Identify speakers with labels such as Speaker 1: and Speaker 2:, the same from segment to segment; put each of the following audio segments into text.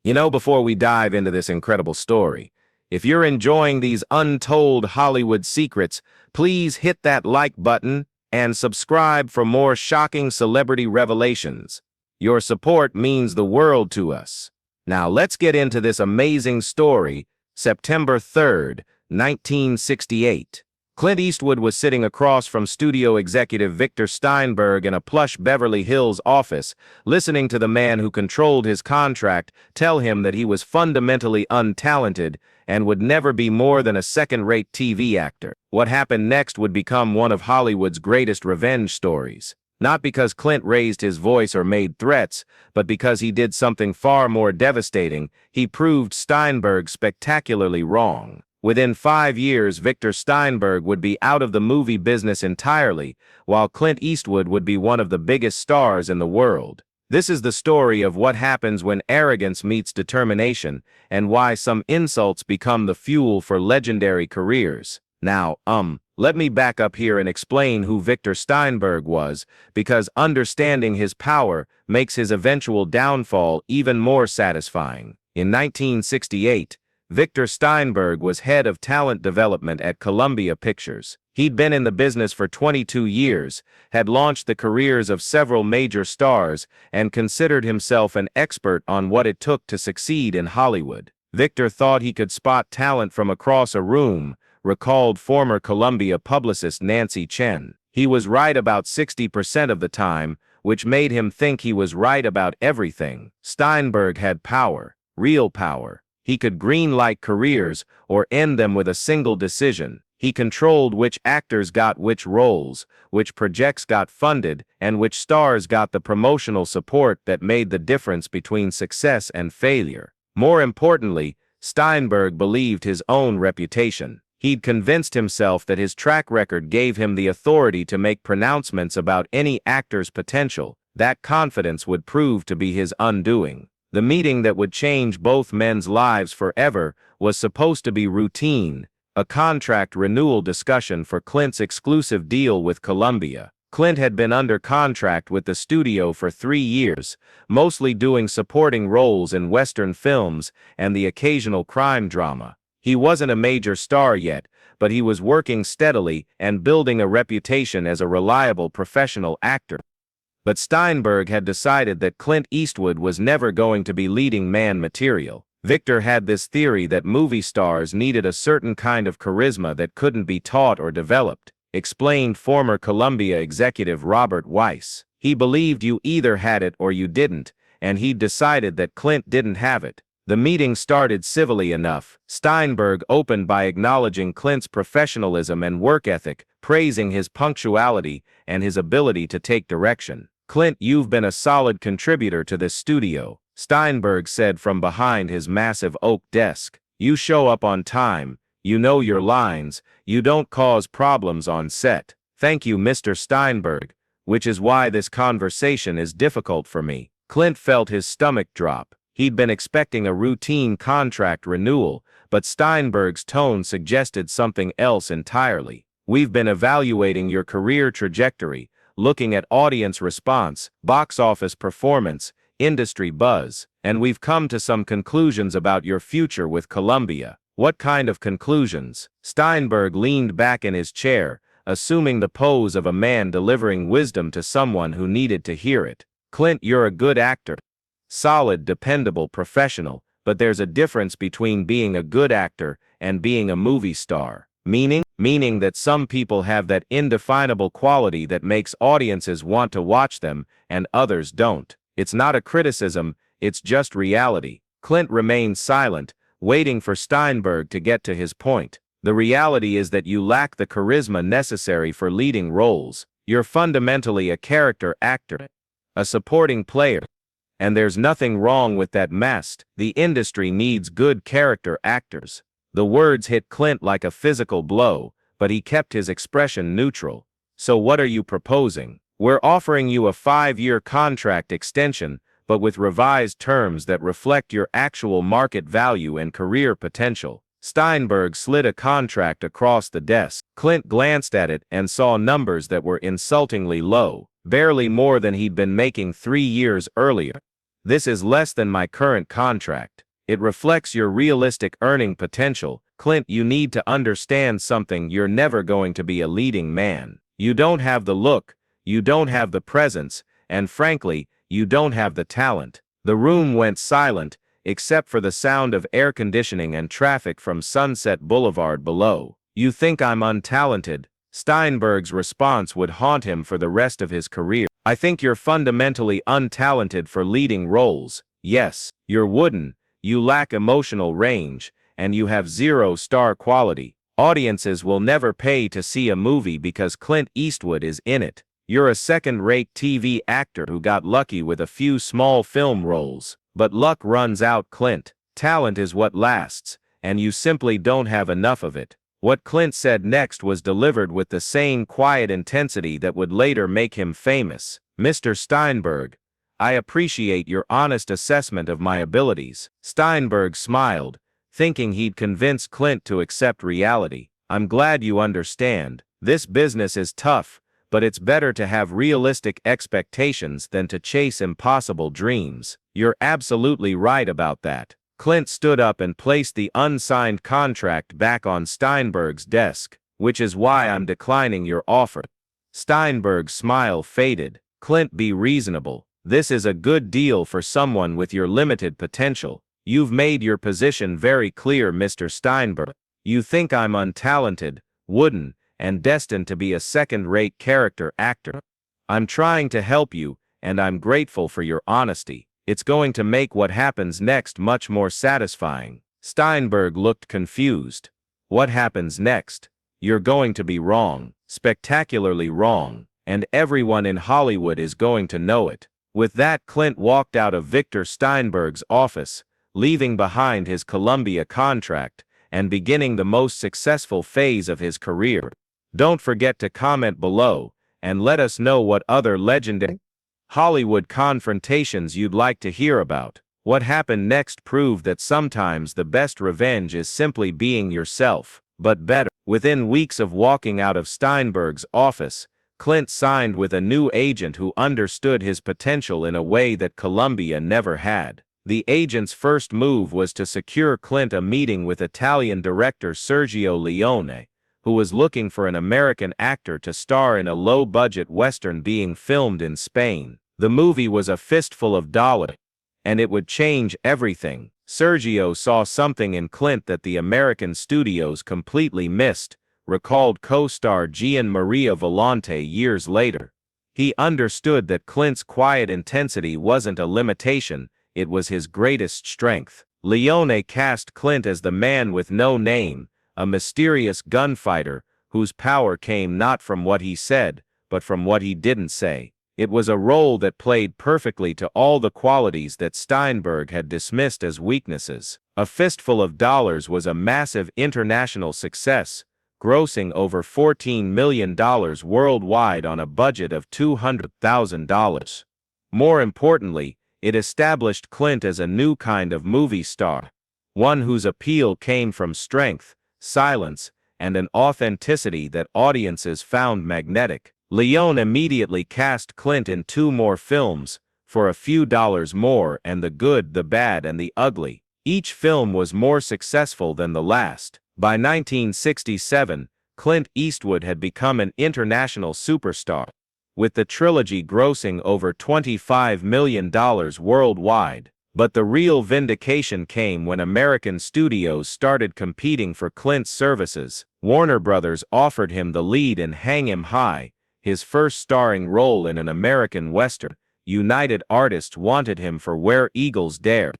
Speaker 1: Before we dive into this incredible story, if you're enjoying these untold Hollywood secrets, please hit that like button and subscribe for more shocking celebrity revelations. Your support means the world to us. Now let's get into this amazing story. September 3rd, 1968. Clint Eastwood was sitting across from studio executive Victor Steinberg in a plush Beverly Hills office, listening to the man who controlled his contract tell him that he was fundamentally untalented and would never be more than a second-rate TV actor. What happened next would become one of Hollywood's greatest revenge stories. Not because Clint raised his voice or made threats, but because he did something far more devastating. He proved Steinberg spectacularly wrong. Within 5 years, Victor Steinberg would be out of the movie business entirely, while Clint Eastwood would be one of the biggest stars in the world. This is the story of what happens when arrogance meets determination, and why some insults become the fuel for legendary careers. Now, let me back up here and explain who Victor Steinberg was, because understanding his power makes his eventual downfall even more satisfying. In 1968, Victor Steinberg was head of talent development at Columbia Pictures. He'd been in the business for 22 years, had launched the careers of several major stars, and considered himself an expert on what it took to succeed in Hollywood. Victor thought he could spot talent from across a room, recalled former Columbia publicist Nancy Chen. He was right about 60% of the time, which made him think he was right about everything. Steinberg had power, real power. He could green-light careers or end them with a single decision. He controlled which actors got which roles, which projects got funded, and which stars got the promotional support that made the difference between success and failure. More importantly, Steinberg believed his own reputation. He'd convinced himself that his track record gave him the authority to make pronouncements about any actor's potential. That confidence would prove to be his undoing. The meeting that would change both men's lives forever was supposed to be routine, a contract renewal discussion for Clint's exclusive deal with Columbia. Clint had been under contract with the studio for 3 years, mostly doing supporting roles in Western films and the occasional crime drama. He wasn't a major star yet, but he was working steadily and building a reputation as a reliable professional actor. But Steinberg had decided that Clint Eastwood was never going to be leading man material. Victor had this theory that movie stars needed a certain kind of charisma that couldn't be taught or developed, explained former Columbia executive Robert Weiss. He believed you either had it or you didn't, and he'd decided that Clint didn't have it. The meeting started civilly enough. Steinberg opened by acknowledging Clint's professionalism and work ethic, praising his punctuality and his ability to take direction. "Clint, you've been a solid contributor to this studio," Steinberg said from behind his massive oak desk. "You show up on time, you know your lines, you don't cause problems on set. Thank you, Mr. Steinberg, which is why this conversation is difficult for me." Clint felt his stomach drop. He'd been expecting a routine contract renewal, but Steinberg's tone suggested something else entirely. "We've been evaluating your career trajectory, looking at audience response, box office performance, industry buzz, and we've come to some conclusions about your future with Columbia." "What kind of conclusions?" Steinberg leaned back in his chair, assuming the pose of a man delivering wisdom to someone who needed to hear it. "Clint, you're a good actor. Solid, dependable, professional, but there's a difference between being a good actor and being a movie star. Meaning that some people have that indefinable quality that makes audiences want to watch them, and others don't. It's not a criticism, it's just reality." Clint remained silent, waiting for Steinberg to get to his point. "The reality is that you lack the charisma necessary for leading roles. You're fundamentally a character actor, a supporting player. And there's nothing wrong with that mess. The industry needs good character actors." The words hit Clint like a physical blow, but he kept his expression neutral. "So what are you proposing?" "We're offering you a 5-year contract extension, but with revised terms that reflect your actual market value and career potential." Steinberg slid a contract across the desk. Clint glanced at it and saw numbers that were insultingly low, barely more than he'd been making 3 years earlier. This is less than my current contract. It reflects your realistic earning potential. Clint, you need to understand something. You're never going to be a leading man. You don't have the look, you don't have the presence, and frankly, you don't have the talent. The room went silent, except for the sound of air conditioning and traffic from Sunset Boulevard below. You think I'm untalented? Steinberg's response would haunt him for the rest of his career. I think you're fundamentally untalented for leading roles. Yes, you're wooden, you lack emotional range, and you have zero star quality. Audiences will never pay to see a movie because Clint Eastwood is in it. You're a second-rate TV actor who got lucky with a few small film roles. But luck runs out, Clint. Talent is what lasts, and you simply don't have enough of it. What Clint said next was delivered with the same quiet intensity that would later make him famous. Mr. Steinberg, I appreciate your honest assessment of my abilities. Steinberg smiled, thinking he'd convince Clint to accept reality. I'm glad you understand. This business is tough, but it's better to have realistic expectations than to chase impossible dreams. You're absolutely right about that. Clint stood up and placed the unsigned contract back on Steinberg's desk, which is why I'm declining your offer. Steinberg's smile faded. Clint, be reasonable. This is a good deal for someone with your limited potential. You've made your position very clear, Mr. Steinberg. You think I'm untalented, wooden, and destined to be a second-rate character actor. I'm trying to help you, and I'm grateful for your honesty. It's going to make what happens next much more satisfying. Steinberg looked confused. What happens next? You're going to be wrong, spectacularly wrong, and everyone in Hollywood is going to know it. With that, Clint walked out of Victor Steinberg's office, leaving behind his Columbia contract and beginning the most successful phase of his career. Don't forget to comment below and let us know what other legendary Hollywood confrontations you'd like to hear about. What happened next proved that sometimes the best revenge is simply being yourself, but better. Within weeks of walking out of Steinberg's office, Clint signed with a new agent who understood his potential in a way that Columbia never had. The agent's first move was to secure Clint a meeting with Italian director Sergio Leone, who was looking for an American actor to star in a low-budget Western being filmed in Spain. The movie was a fistful of dollars, and it would change everything. Sergio saw something in Clint that the American studios completely missed, recalled co-star Gian Maria Volonte years later. He understood that Clint's quiet intensity wasn't a limitation, it was his greatest strength. Leone cast Clint as the man with no name, a mysterious gunfighter whose power came not from what he said, but from what he didn't say. It was a role that played perfectly to all the qualities that Steinberg had dismissed as weaknesses. A Fistful of Dollars was a massive international success, grossing over $14 million worldwide on a budget of $200,000. More importantly, it established Clint as a new kind of movie star, one whose appeal came from strength, silence, and an authenticity that audiences found magnetic. Leone immediately cast Clint in 2 more films, For a Few Dollars More and The Good, the Bad, and the Ugly. Each film was more successful than the last. By 1967, Clint Eastwood had become an international superstar, with the trilogy grossing over $25 million worldwide. But the real vindication came when American studios started competing for Clint's services. Warner Brothers offered him the lead in Hang 'Em High, his first starring role in an American Western. United Artists wanted him for Where Eagles Dare,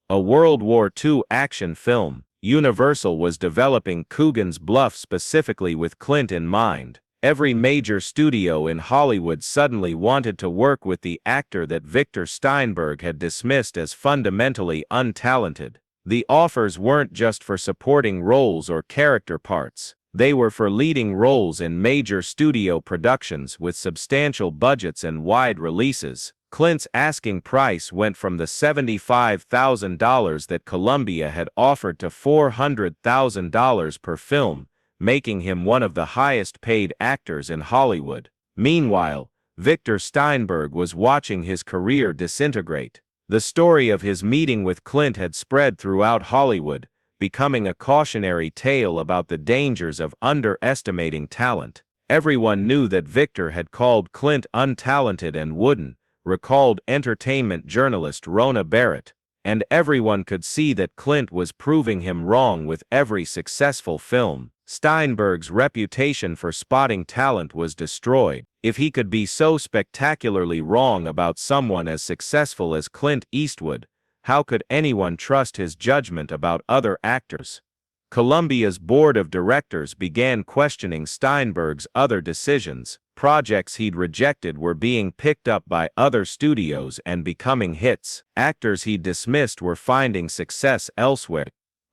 Speaker 1: a World War II action film. Universal was developing Coogan's Bluff specifically with Clint in mind. Every major studio in Hollywood suddenly wanted to work with the actor that Victor Steinberg had dismissed as fundamentally untalented. The offers weren't just for supporting roles or character parts. They were for leading roles in major studio productions with substantial budgets and wide releases. Clint's asking price went from the $75,000 that Columbia had offered to $400,000 per film, making him one of the highest-paid actors in Hollywood. Meanwhile, Victor Steinberg was watching his career disintegrate. The story of his meeting with Clint had spread throughout Hollywood, becoming a cautionary tale about the dangers of underestimating talent. Everyone knew that Victor had called Clint untalented and wooden, recalled entertainment journalist Rona Barrett, and everyone could see that Clint was proving him wrong with every successful film. Steinberg's reputation for spotting talent was destroyed. If he could be so spectacularly wrong about someone as successful as Clint Eastwood, how could anyone trust his judgment about other actors? Columbia's board of directors began questioning Steinberg's other decisions. Projects he'd rejected were being picked up by other studios and becoming hits. Actors he'd dismissed were finding success elsewhere.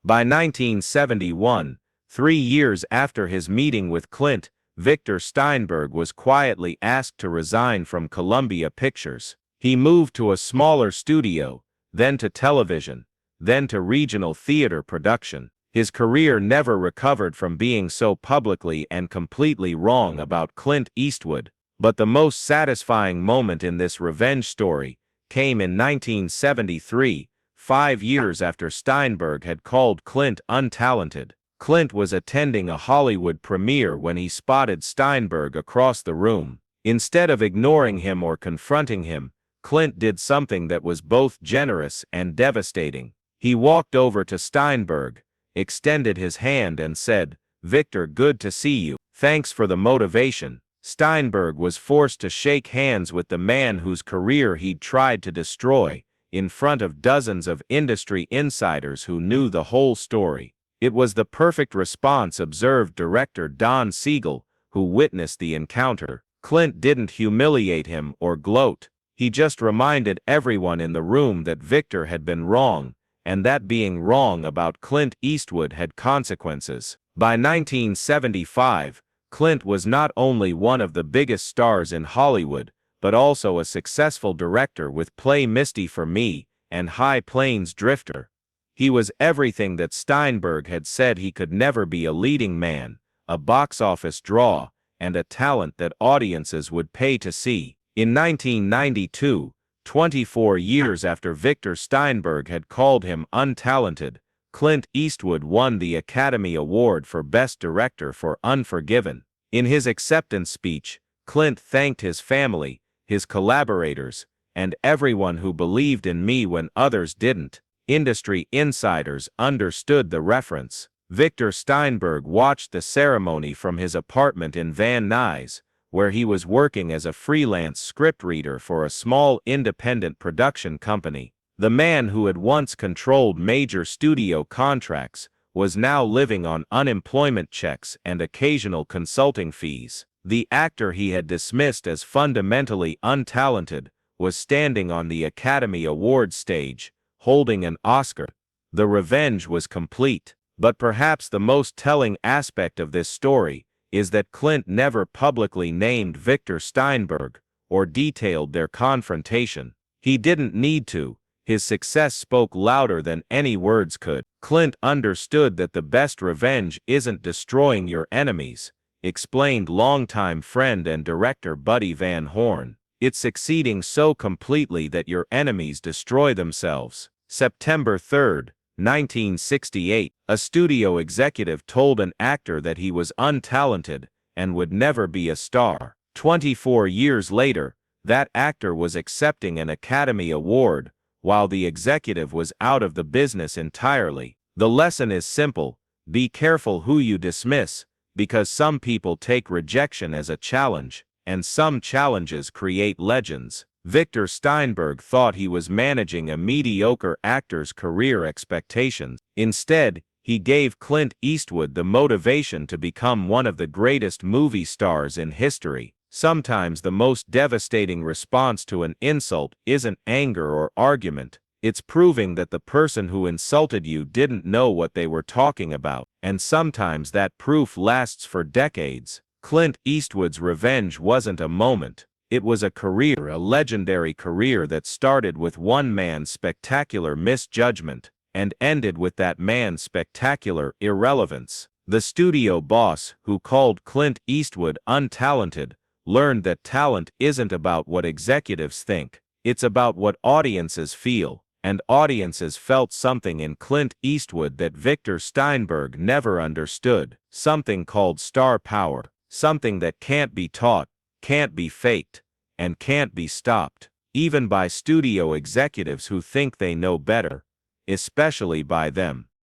Speaker 1: By 1971, 3 years after his meeting with Clint, Victor Steinberg was quietly asked to resign from Columbia Pictures. He moved to a smaller studio, then to television, then to regional theater production. His career never recovered from being so publicly and completely wrong about Clint Eastwood, but the most satisfying moment in this revenge story came in 1973, 5 years after Steinberg had called Clint untalented. Clint was attending a Hollywood premiere when he spotted Steinberg across the room. Instead of ignoring him or confronting him, Clint did something that was both generous and devastating. He walked over to Steinberg, extended his hand and said, "Victor, good to see you. Thanks for the motivation." Steinberg was forced to shake hands with the man whose career he'd tried to destroy, in front of dozens of industry insiders who knew the whole story. It was the perfect response, observed director Don Siegel, who witnessed the encounter. Clint didn't humiliate him or gloat. He just reminded everyone in the room that Victor had been wrong, and that being wrong about Clint Eastwood had consequences. By 1975, Clint was not only one of the biggest stars in Hollywood, but also a successful director with Play Misty for Me and High Plains Drifter. He was everything that Steinberg had said he could never be: a leading man, a box office draw, and a talent that audiences would pay to see. In 1992, 24 years after Victor Steinberg had called him untalented, Clint Eastwood won the Academy Award for Best Director for Unforgiven. In his acceptance speech, Clint thanked his family, his collaborators, and everyone who believed in me when others didn't. Industry insiders understood the reference. Victor Steinberg watched the ceremony from his apartment in Van Nuys, where he was working as a freelance scriptreader for a small independent production company. The man who had once controlled major studio contracts was now living on unemployment checks and occasional consulting fees. The actor he had dismissed as fundamentally untalented was standing on the Academy Awards stage, holding an Oscar. The revenge was complete. But perhaps the most telling aspect of this story is that Clint never publicly named Victor Steinberg or detailed their confrontation. He didn't need to. His success spoke louder than any words could. Clint understood that the best revenge isn't destroying your enemies, explained longtime friend and director Buddy Van Horn. It's succeeding so completely that your enemies destroy themselves. September 3, 1968, a studio executive told an actor that he was untalented and would never be a star. 24 years later, that actor was accepting an Academy Award, while the executive was out of the business entirely. The lesson is simple: be careful who you dismiss, because some people take rejection as a challenge, and some challenges create legends. Victor Steinberg thought he was managing a mediocre actor's career expectations. Instead, he gave Clint Eastwood the motivation to become one of the greatest movie stars in history. Sometimes the most devastating response to an insult isn't anger or argument. It's proving that the person who insulted you didn't know what they were talking about, and sometimes that proof lasts for decades. Clint Eastwood's revenge wasn't a moment. It was a career, a legendary career that started with one man's spectacular misjudgment and ended with that man's spectacular irrelevance. The studio boss, who called Clint Eastwood untalented, learned that talent isn't about what executives think. It's about what audiences feel, and audiences felt something in Clint Eastwood that Victor Steinberg never understood, something called star power, something that can't be taught, can't be faked, and can't be stopped, even by studio executives who think they know better, especially by them.